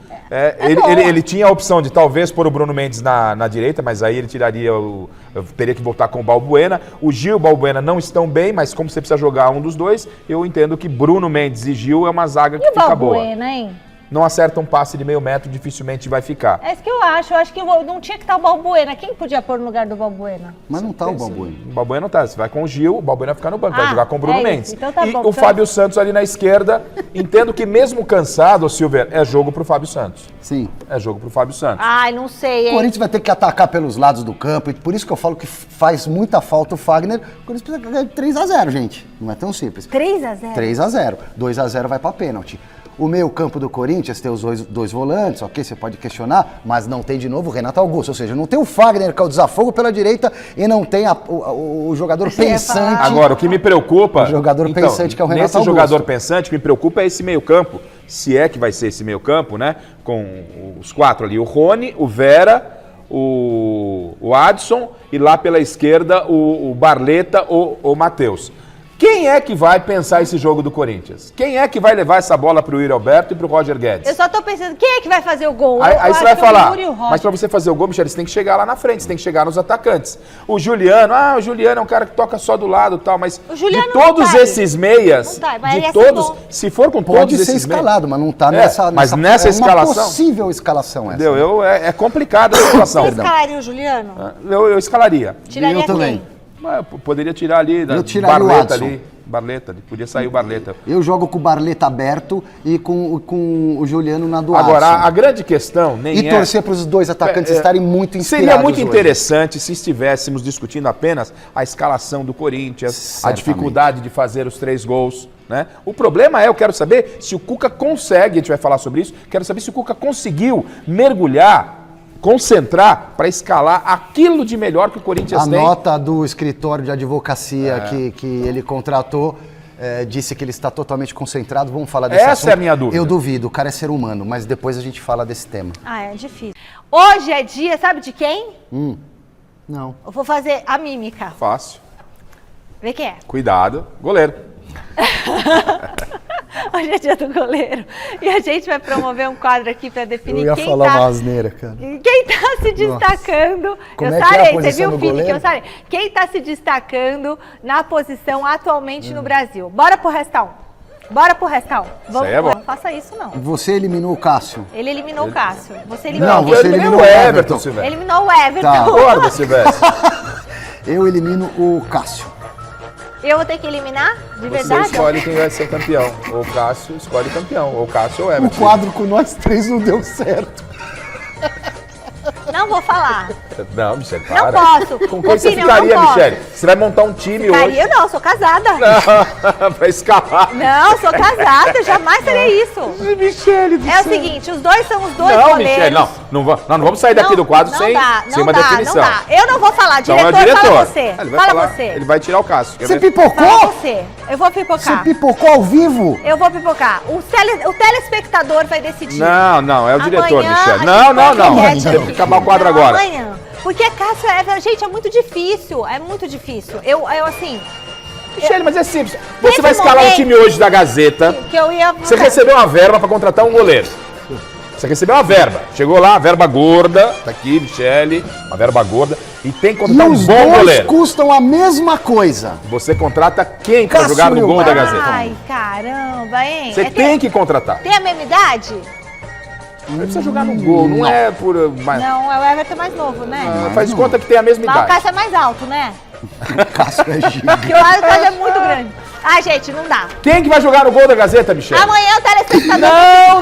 Ele tinha a opção de talvez pôr o Bruno Mendes na direita, mas aí ele teria que voltar com o Balbuena. O Gil e o Balbuena não estão bem, mas como você precisa jogar um dos dois, eu entendo que Bruno Mendes e Gil é uma zaga que fica boa. E o Balbuena, hein? Não acerta um passe de meio metro, dificilmente vai ficar. É isso que eu acho que não tinha que estar o Balbuena. Quem podia pôr no lugar do Balbuena? Mas não está o Balbuena. O Balbuena não está. Você vai com o Gil, o Balbuena vai ficar no banco, vai jogar com o Bruno Mendes. Então tá bom, o Fábio Santos ali na esquerda. Entendo que mesmo cansado, Silver, é jogo pro Fábio Santos. Sim. É jogo pro Fábio Santos. Ai, não sei, hein? O Corinthians vai ter que atacar pelos lados do campo, e por isso que eu falo que faz muita falta o Fagner. O Corinthians precisa ganhar de 3-0, gente. Não é tão simples. 3-0? 3-0. 2-0 vai pra pênalti. O meio campo do Corinthians tem os dois volantes, ok, você pode questionar, mas não tem de novo o Renato Augusto, ou seja, não tem o Fagner, que é o desafogo pela direita, e não tem o jogador pensante. Agora, o que me preocupa... O jogador pensante, que é o Renato Augusto. Nesse jogador pensante, o que me preocupa é esse meio campo, se é que vai ser esse meio campo, né, com os 4 ali, o Rony, o Vera, o Adson e lá pela esquerda o Barleta ou o Matheus. Quem é que vai pensar esse jogo do Corinthians? Quem é que vai levar essa bola pro Yuri Alberto e pro Roger Guedes? Eu só tô pensando, quem é que vai fazer o gol? Aí você vai falar, mas pra você fazer o gol, Michele, você tem que chegar lá na frente, você tem que chegar nos atacantes. O Juliano é um cara que toca só do lado e tal, mas de todos esses meias, de todos, se for com todos esses meias... Pode ser escalado, mas não tá nessa... Mas nessa escalação... É uma possível escalação essa. Entendeu? É complicada a situação. Você escalaria o Juliano? Eu escalaria. Tiraria eu também. quem? Eu poderia tirar ali, Barleta ali, podia sair o Barleta. Eu jogo com o Barleta aberto e com o Juliano na do Agora, Adson. a grande questão nem E torcer para os dois atacantes estarem muito inspirados. Seria muito hoje. interessante se estivéssemos discutindo apenas a escalação do Corinthians, Certamente. a dificuldade de fazer os 3 gols. Né? O problema eu quero saber se o Cuca consegue, a gente vai falar sobre isso, quero saber se o Cuca conseguiu mergulhar, concentrar para escalar aquilo de melhor que o Corinthians tem. A nota do escritório de advocacia que ele contratou disse que ele está totalmente concentrado. Vamos falar desse assunto. Essa é a minha dúvida. Eu duvido, o cara é ser humano, mas depois a gente fala desse tema. É difícil. Hoje é dia, sabe de quem? Não. Eu vou fazer a mímica. Fácil. Vê quem é. Cuidado. Goleiro. Hoje é dia do goleiro. E a gente vai promover um quadro aqui para definir Eu ia quem falar tá... uma asneira, cara. Quem tá se destacando... Como eu é que é a sarei, você posição viu, do Fini, que goleiro? eu sarei. Quem tá se destacando na posição atualmente no Brasil? Bora pro restão. Bora pro restão. Vamos, Isso aí é bom. Não faça isso, não. Você eliminou o Cássio. Ele eliminou o Cássio. Você eliminou Não, quem? você eliminou o Everton. Silvestre. Eliminou o Everton. Tá. Acorda, Silvestre. Eu elimino o Cássio. Eu vou ter que eliminar? De Você verdade? escolhe quem vai ser campeão. Ou o Cássio escolhe campeão. Ou o Cássio ou o O Everton. quadro com nós 3 não deu certo. Não vou falar. Não, Michele, Não para. posso. Com quem você Opinião, ficaria, não posso. Michele? Você vai montar um time hoje. Eu não, sou casada. Pra escalar. Não, sou casada, jamais farei isso. Michele do É o céu. seguinte, os dois são os dois Não, goleiros. Michele, nós não vamos sair daqui do quadro sem uma definição. Não dá. Eu não vou falar, Então diretor, é o diretor. fala você. Ele vai Fala falar, você. Ele vai tirar o Cássio. Quer Você ver? Fala pipocou? você. Eu vou pipocar. Você pipocou ao vivo? Eu vou pipocar. O telespectador vai decidir. Não, é o diretor, Amanhã Michele. a gente Não. põe enquete Tem aqui. que acabar o quadro Não, agora. Amanhã. Porque Cássio gente, é muito difícil. É muito difícil. Eu assim... Michele, mas é simples. Você Nesse vai escalar o momento time hoje da Gazeta. que eu ia... Você recebeu uma verba para contratar um goleiro. Você recebeu uma verba. Chegou lá, verba gorda. Tá aqui, Michele. Uma verba gorda. E tem que E contratar um os bom dois goleiro. custam a mesma coisa. Você contrata quem para Cássio jogar no gol da Gilmar. Gazeta? Ai, caramba, hein? Você tem que contratar. Tem a mesma idade? Não precisa jogar no gol, não é por... Mas, Não, é o Everton mais novo, né? faz de conta que tem a mesma Mas o idade. Cássio é mais alto, né? Cássio é gigante. Porque o Cássio é muito grande. Ai, gente, não dá. Quem que vai jogar no gol da Gazeta, Michele? Amanhã o telespectador... Não,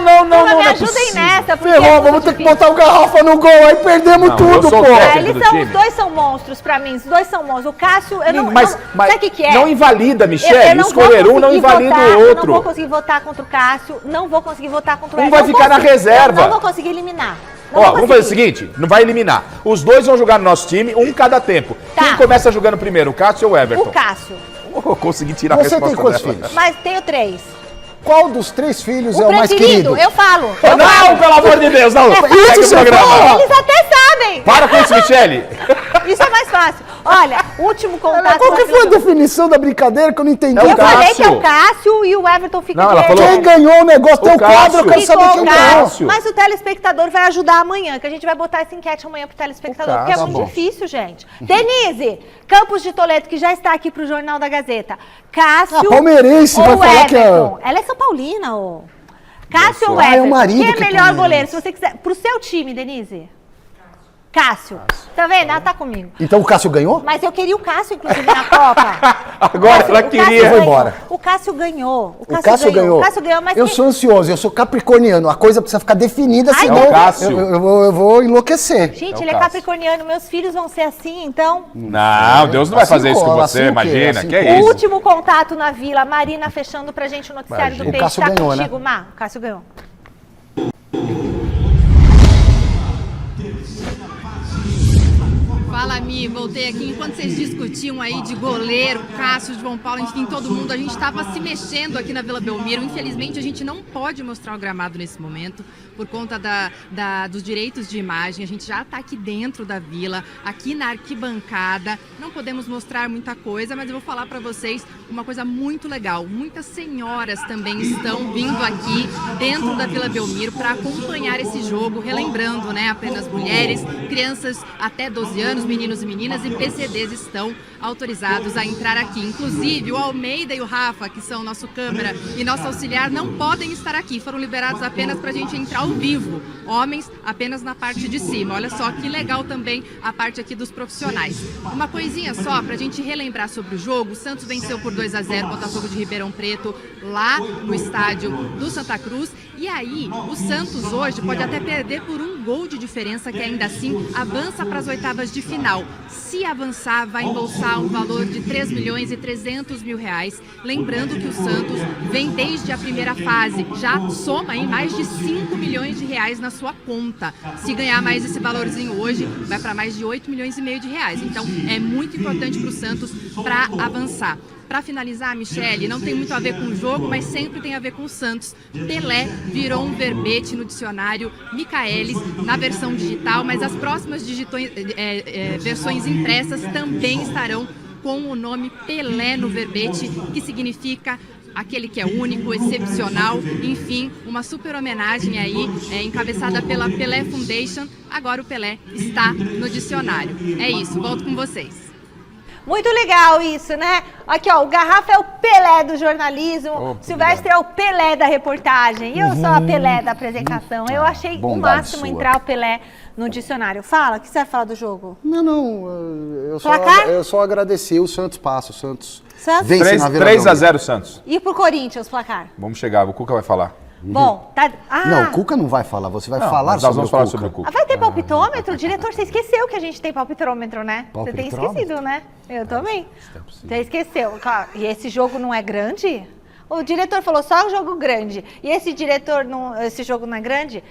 me é ajudem possível. nessa, porque Ferrou, é vamos muito ter que difícil. botar o Garrafa no gol, aí perdemos Não, tudo, eu sou pô. o técnico. Eles do são, time. os dois são monstros pra mim, os dois são monstros. O Cássio, eu não... Mas sabe o que é? não invalida, Eu Michele. não vou Escolher um não conseguir invalida votar, o Eu não outro. vou conseguir votar contra o Cássio, não vou conseguir votar contra o Um Everton. vai Não ficar na consigo. reserva. Eu não vou conseguir eliminar. Não Ó, vou vamos fazer o conseguir. seguinte, não vai eliminar. Os dois vão jogar no nosso time, um cada tempo. Tá. Quem começa jogando primeiro, o Cássio ou o Everton? O Cássio. Oh, consegui tirar a Você resposta tem quantos dela. filhos? Mas tenho 3. Qual dos 3 filhos O é o mais preferido, querido? eu falo. Não, pelo amor de Deus, não. Segue isso o você programa. fala. Eles até sabem. Para com isso, Michele. Isso é mais fácil. Olha, último contato... Qual que com foi a aquele- definição da brincadeira que eu não entendi? É o Eu falei Cássio. que é o Cássio e o Everton fica Não, ela direto. falou- Quem ganhou o negócio? Tem o quadro, eu Cássio. quero Ficou saber o quem Cássio. ganhou. Cássio. Mas o telespectador vai ajudar amanhã, que a gente vai botar essa enquete amanhã pro telespectador, O porque é Cássio. muito Tá bom. difícil, gente. Denise, Campos de Toledo, que já está aqui pro Jornal da Gazeta. Cássio Ah, palmeirense, ou vai falar que é- Everton? Ela é São Paulina, ô. Cássio ou Ah, é o Everton? marido Quem é que é melhor palmeirense. goleiro? Se você quiser. Pro seu time, Denise. Cássio. Tá vendo? Ela tá comigo. Então o Cássio ganhou? Mas eu queria o Cássio, inclusive, na Copa. Agora ela O Cássio queria. Foi ganhou. embora. O Cássio ganhou. O Cássio ganhou. O Cássio ganhou, mas eu quem- sou ansioso, eu sou capricorniano. A coisa precisa ficar definida, Ai, senão É o Cássio. eu vou enlouquecer. Gente, É o ele é Cássio. capricorniano, meus filhos vão ser assim, então. Não, Deus não vai Assim fazer isso com cola, você, assim o quê? imagina. Assim Que é O isso? último contato na Vila, Marina fechando pra gente o noticiário Imagina. do O Peixe. Cássio Tá ganhou, contigo, Má. O Cássio ganhou. Fala, Mi, voltei aqui. Enquanto vocês discutiam aí de goleiro, Cássio, João Paulo, enfim, todo mundo, a gente estava se mexendo aqui na Vila Belmiro. Infelizmente, a gente não pode mostrar o gramado nesse momento, por conta dos direitos de imagem. A gente já está aqui dentro da Vila, aqui na arquibancada. Não podemos mostrar muita coisa, mas eu vou falar para vocês uma coisa muito legal. Muitas senhoras também estão vindo aqui dentro da Vila Belmiro para acompanhar esse jogo, relembrando, né, apenas mulheres, crianças até 12 anos, meninos e meninas, e PCDs estão autorizados a entrar aqui. Inclusive, o Almeida e o Rafa, que são nosso câmera e nosso auxiliar, não podem estar aqui. Foram liberados apenas para a gente entrar ao vivo. Homens apenas na parte de cima. Olha só que legal também a parte aqui dos profissionais. Uma coisinha só para a gente relembrar sobre o jogo. O Santos venceu por 2-0 o Botafogo de Ribeirão Preto, lá no estádio do Santa Cruz. E aí, o Santos hoje pode até perder por um gol de diferença, que ainda assim avança para as oitavas de final. Se avançar, vai embolsar um valor de R$3.300.000. Lembrando que o Santos vem desde a primeira fase, já soma aí mais de R$5 milhões na sua conta. Se ganhar mais esse valorzinho hoje, vai para mais de R$8,5 milhões. Então, é muito importante para o Santos para avançar. Para finalizar, Michele, não tem muito a ver com o jogo, mas sempre tem a ver com o Santos. Pelé virou um verbete no dicionário Michaelis, na versão digital, mas as próximas versões impressas também estarão com o nome Pelé no verbete, que significa aquele que é único, excepcional, enfim, uma super homenagem aí, encabeçada pela Pelé Foundation. Agora o Pelé está no dicionário. É isso, volto com vocês. Muito legal isso, né? Aqui, ó, o Garrafa é o Pelé do jornalismo, Silvestre é o Pelé da reportagem, e eu sou a Pelé da apresentação. Eu achei o máximo entrar o Pelé no dicionário. Fala, o que você vai falar do jogo? Não, eu só agradeci, o Santos passa, o Santos vence na Vila 3-0 Santos. E pro Corinthians, placar? Vamos chegar, o Cuca vai falar. Bom, tá... Não, o Cuca não vai falar, você vai falar sobre o Cuca. Vai ter palpitômetro? Diretor, você esqueceu que a gente tem palpitômetro, né? Você tem esquecido, né? Eu também. Você esqueceu. E esse jogo não é grande? O diretor falou só um jogo grande. E esse jogo não é grande?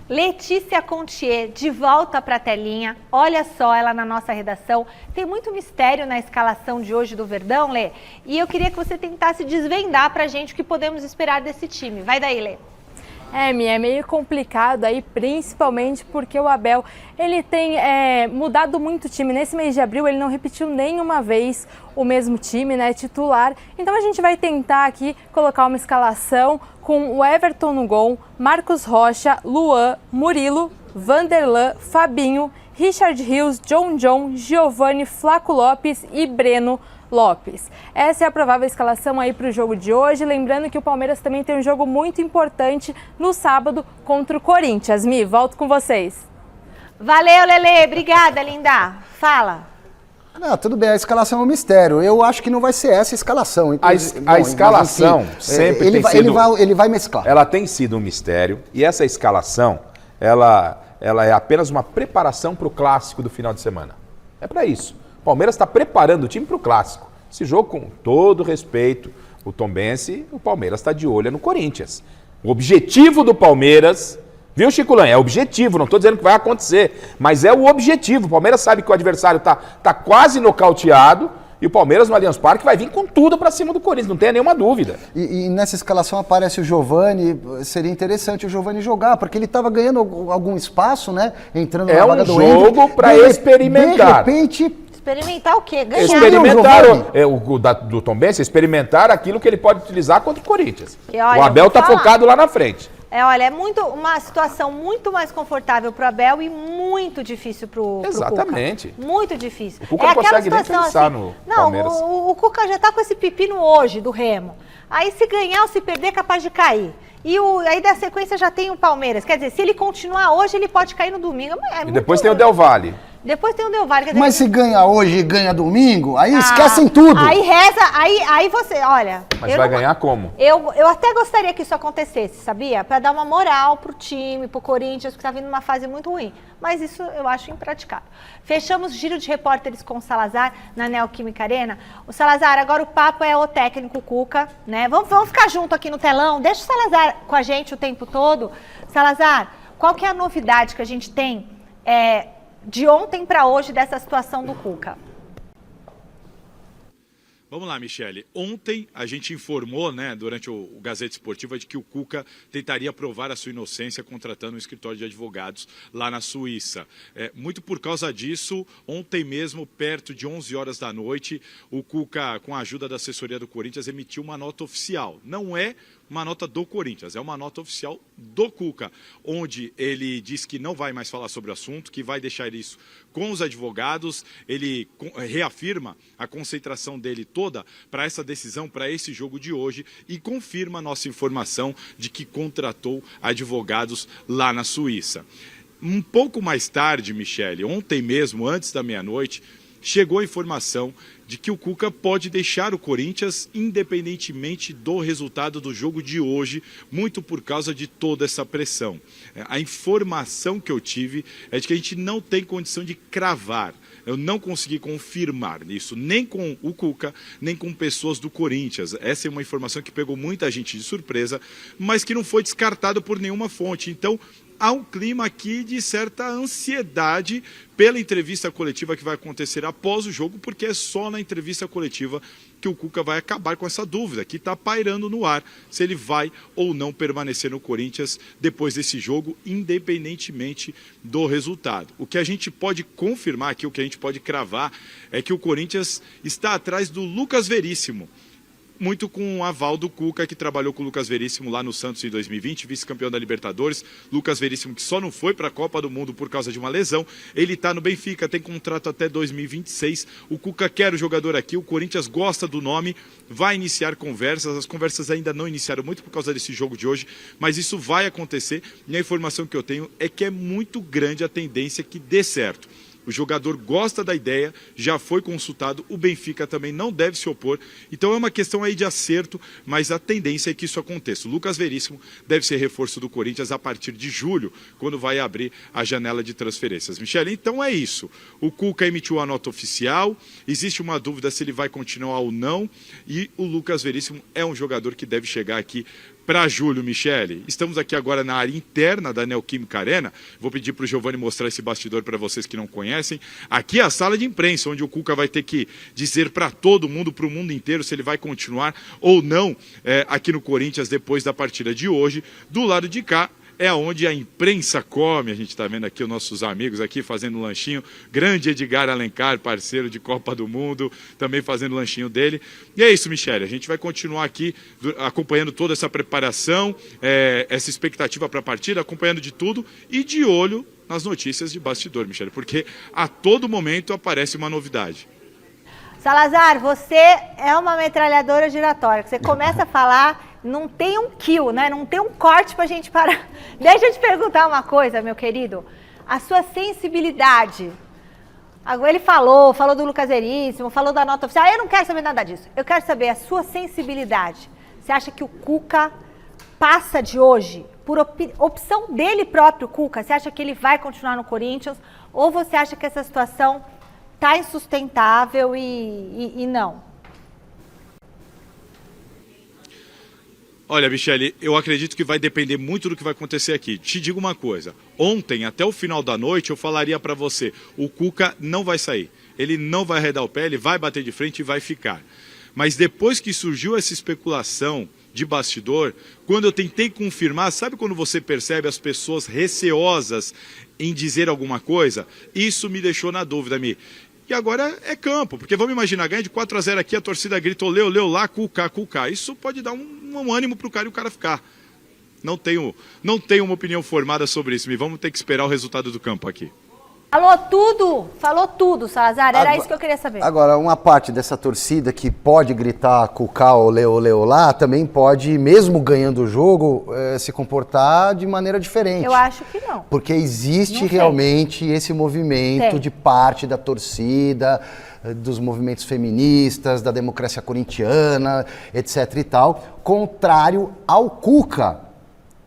Letícia Contier, de volta para a telinha. Olha só ela na nossa redação. Tem muito mistério na escalação de hoje do Verdão, Lê. E eu queria que você tentasse desvendar para a gente o que podemos esperar desse time. Vai daí, Lê. Mia, é meio complicado aí, principalmente porque o Abel, ele tem mudado muito o time. Nesse mês de abril, ele não repetiu nenhuma vez o mesmo time, né, titular. Então a gente vai tentar aqui colocar uma escalação com o Everton no gol, Marcos Rocha, Luan, Murilo, Vanderlan, Fabinho, Richard Rios, John, Giovani, Flaco Lopes e Breno Lopes. Essa é a provável escalação aí para o jogo de hoje. Lembrando que o Palmeiras também tem um jogo muito importante no sábado contra o Corinthians. Mi, volto com vocês. Valeu, Lelê. Obrigada, linda. Fala. Não, tudo bem, a escalação é um mistério. Eu acho que não vai ser essa a escalação. A escalação enfim, sempre tem sido... Ele vai mesclar. Ela tem sido um mistério e essa escalação, ela é apenas uma preparação para o clássico do final de semana. É para isso. O Palmeiras está preparando o time para o clássico. Esse jogo, com todo respeito, o Tombense, o Palmeiras está de olho no Corinthians. O objetivo do Palmeiras... Viu, Chico Lan? É objetivo, não estou dizendo que vai acontecer, mas é o objetivo. O Palmeiras sabe que o adversário tá quase nocauteado e o Palmeiras no Allianz Parque vai vir com tudo para cima do Corinthians, não tenha nenhuma dúvida. E nessa escalação aparece o Giovani, seria interessante o Giovani jogar, porque ele estava ganhando algum espaço, né? Entrando na vaga do Hendrick. É um jogo para experimentar. De repente... Experimentar o quê? Ganhar. Experimentar do Tombense, experimentar aquilo que ele pode utilizar contra o Corinthians. Olha, o Abel está focado lá na frente. Olha, é uma situação muito mais confortável para o Abel e muito difícil para o Cuca. Exatamente. Muito difícil. O Cuca não consegue nem pensar assim, no Palmeiras. Não, o Cuca já está com esse pepino hoje do Remo. Aí se ganhar ou se perder é capaz de cair. E aí da sequência já tem o Palmeiras. Quer dizer, se ele continuar hoje, ele pode cair no domingo. E depois tem o Del Valle. Depois tem o Del Valle. Mas se ganha hoje e ganha domingo, aí esquecem tudo. Aí reza, aí você, olha... Mas vai ganhar como? Eu até gostaria que isso acontecesse, sabia? Para dar uma moral pro time, pro Corinthians, que tá vindo numa fase muito ruim. Mas isso eu acho impraticável. Fechamos o giro de repórteres com o Salazar na Neoquímica Arena. O Salazar, agora o papo é o técnico Cuca, né? Vamos ficar junto aqui no telão. Deixa o Salazar com a gente o tempo todo. Salazar, qual que é a novidade que a gente tem de ontem para hoje dessa situação do Cuca? Vamos lá, Michele. Ontem a gente informou, né, durante o Gazeta Esportiva, de que o Cuca tentaria provar a sua inocência contratando um escritório de advogados lá na Suíça. Muito por causa disso, ontem mesmo, perto de 11 horas da noite, o Cuca, com a ajuda da assessoria do Corinthians, emitiu uma nota oficial. Não é uma nota do Corinthians, é uma nota oficial do Cuca, onde ele diz que não vai mais falar sobre o assunto, que vai deixar isso com os advogados. Ele reafirma a concentração dele toda para essa decisão, para esse jogo de hoje, e confirma a nossa informação de que contratou advogados lá na Suíça. Um pouco mais tarde, Michele, ontem mesmo, antes da meia-noite, chegou a informação de que o Cuca pode deixar o Corinthians independentemente do resultado do jogo de hoje, muito por causa de toda essa pressão. A informação que eu tive é de que a gente não tem condição de cravar. Eu não consegui confirmar isso, nem com o Cuca, nem com pessoas do Corinthians. Essa é uma informação que pegou muita gente de surpresa, mas que não foi descartada por nenhuma fonte. Então, há um clima aqui de certa ansiedade pela entrevista coletiva que vai acontecer após o jogo, porque é só na entrevista coletiva que o Cuca vai acabar com essa dúvida que está pairando no ar, se ele vai ou não permanecer no Corinthians depois desse jogo, independentemente do resultado. O que a gente pode confirmar aqui, o que a gente pode cravar, é que o Corinthians está atrás do Lucas Veríssimo, muito com o aval do Cuca, que trabalhou com o Lucas Veríssimo lá no Santos em 2020, vice-campeão da Libertadores. Lucas Veríssimo, que só não foi para a Copa do Mundo por causa de uma lesão. Ele está no Benfica, tem contrato até 2026. O Cuca quer o jogador aqui, o Corinthians gosta do nome, vai iniciar conversas. As conversas ainda não iniciaram muito por causa desse jogo de hoje, mas isso vai acontecer. E a informação que eu tenho é que é muito grande a tendência que dê certo. O jogador gosta da ideia, já foi consultado, o Benfica também não deve se opor. Então é uma questão aí de acerto, mas a tendência é que isso aconteça. O Lucas Veríssimo deve ser reforço do Corinthians a partir de julho, quando vai abrir a janela de transferências. Michele, então é isso. O Cuca emitiu a nota oficial, existe uma dúvida se ele vai continuar ou não, e o Lucas Veríssimo é um jogador que deve chegar aqui para julho, Michele. Estamos aqui agora na área interna da Neoquímica Arena. Vou pedir para o Giovani mostrar esse bastidor para vocês que não conhecem. Aqui é a sala de imprensa, onde o Cuca vai ter que dizer para todo mundo, para o mundo inteiro, se ele vai continuar ou não aqui no Corinthians depois da partida de hoje. Do lado de cá é onde a imprensa come. A gente está vendo aqui os nossos amigos aqui fazendo um lanchinho. Grande Edgar Alencar, parceiro de Copa do Mundo, também fazendo o lanchinho dele. E é isso, Michele. A gente vai continuar aqui acompanhando toda essa preparação, essa expectativa para a partida, acompanhando de tudo e de olho nas notícias de bastidor, Michele, porque a todo momento aparece uma novidade. Salazar, você é uma metralhadora giratória, que você começa a falar, não tem um kill, né? Não tem um corte pra gente parar. Deixa eu te perguntar uma coisa, meu querido. A sua sensibilidade. Agora ele falou do Lucas Veríssimo, falou da nota oficial. Eu não quero saber nada disso. Eu quero saber a sua sensibilidade. Você acha que o Cuca passa de hoje por opção dele próprio, Cuca? Você acha que ele vai continuar no Corinthians? Ou você acha que essa situação tá insustentável e não? Olha, Michele, eu acredito que vai depender muito do que vai acontecer aqui. Te digo uma coisa, ontem, até o final da noite, eu falaria para você, o Cuca não vai sair, ele não vai arredar o pé, ele vai bater de frente e vai ficar. Mas depois que surgiu essa especulação de bastidor, quando eu tentei confirmar, sabe quando você percebe as pessoas receosas em dizer alguma coisa? Isso me deixou na dúvida, Mi. E agora é campo, porque vamos imaginar, ganha de 4-0 aqui, a torcida grita, leu lá, Cuca. Isso pode dar um ânimo pro cara e o cara ficar. Não tenho uma opinião formada sobre isso, vamos ter que esperar o resultado do campo aqui. Falou tudo, Salazar, era isso que eu queria saber. Agora, uma parte dessa torcida que pode gritar Cuca ou leu lá, também pode, mesmo ganhando o jogo, se comportar de maneira diferente. Eu acho que não. Porque existe realmente esse movimento de parte da torcida, dos movimentos feministas, da democracia corintiana, etc e tal, contrário ao Cuca.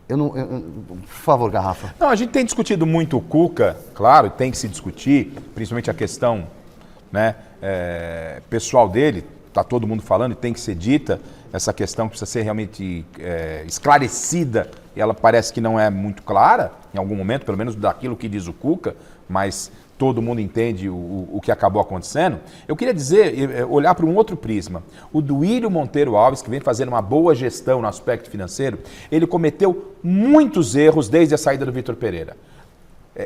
Por favor, Garrafa. Não, a gente tem discutido muito o Cuca, claro, tem que se discutir, principalmente a questão, né, pessoal dele, está todo mundo falando e tem que ser dita, essa questão precisa ser realmente esclarecida, e ela parece que não é muito clara, em algum momento, pelo menos daquilo que diz o Cuca, mas todo mundo entende o que acabou acontecendo. Eu queria olhar para um outro prisma. O Duílio Monteiro Alves, que vem fazendo uma boa gestão no aspecto financeiro, ele cometeu muitos erros desde a saída do Vitor Pereira.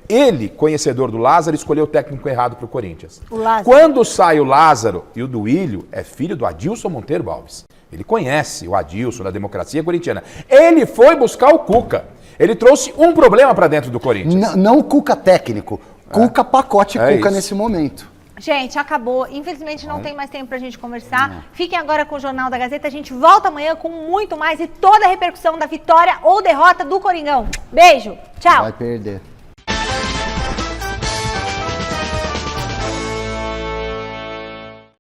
Ele, conhecedor do Lázaro, escolheu o técnico errado para o Corinthians. Quando sai o Lázaro, e o Duílio é filho do Adilson Monteiro Alves. Ele conhece o Adilson da democracia corintiana. Ele foi buscar o Cuca. Ele trouxe um problema para dentro do Corinthians. Não o Cuca técnico, Cuca pacote Cuca nesse momento. Gente, acabou. Infelizmente não tem mais tempo pra gente conversar. Fiquem agora com o Jornal da Gazeta. A gente volta amanhã com muito mais e toda a repercussão da vitória ou derrota do Coringão. Beijo. Tchau. Vai perder.